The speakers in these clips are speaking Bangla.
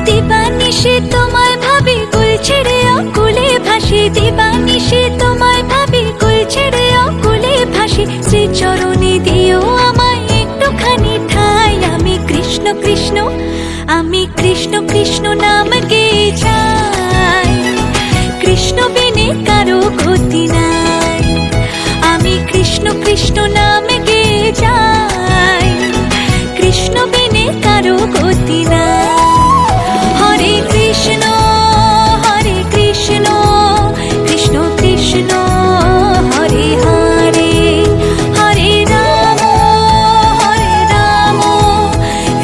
দিবানিশি তোমায় ভাবি, কুল ছেড়ে অকুলে ভাসি। দিবানিশি তোমায় ভাবি, কুল ছেড়ে অকুলে ভাসি। শ্রীচরণে দিও আমায় একটুখানি ঠাই। আমি কৃষ্ণ কৃষ্ণ, আমি কৃষ্ণ কৃষ্ণ নাম গেয়ে যাই। কৃষ্ণ বিনে কারো গতি নাই। আমি কৃষ্ণ কৃষ্ণ নাম গেয়ে যাই। কৃষ্ণ বিনে কারো গতি নাই। হরে কৃষ্ণ হরে কৃষ্ণ, কৃষ্ণ কৃষ্ণ হরে হরে। হরে রাম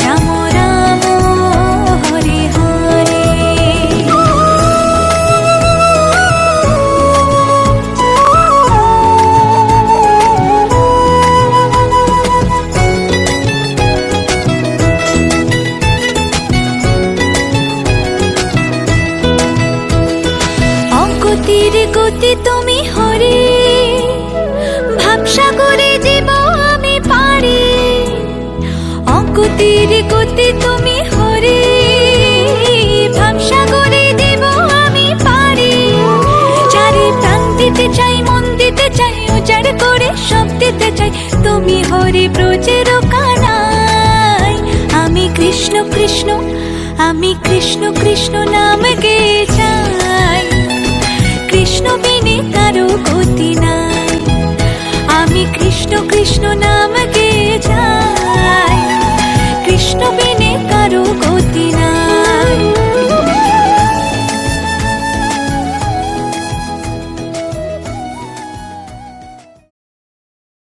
রাম রাম হরে হরে। অগতির গতি তুমি হরে, ভাবসাগরে জীব আমি পারি। অগতির গতি তুমি হরে, ভাবসাগরে জীব আমি পারি। চারি প্রাণ দিতে চাই, মন দিতে চাই, উজাড় করে সব দিতে চাই। তুমি হরি ব্রজের কানাই। আমি কৃষ্ণ কৃষ্ণ, আমি কৃষ্ণ কৃষ্ণ নাম গেয়ে যাই। কৃষ্ণ বিনে কারো গতি নাই। আমি কৃষ্ণ কৃষ্ণ নাম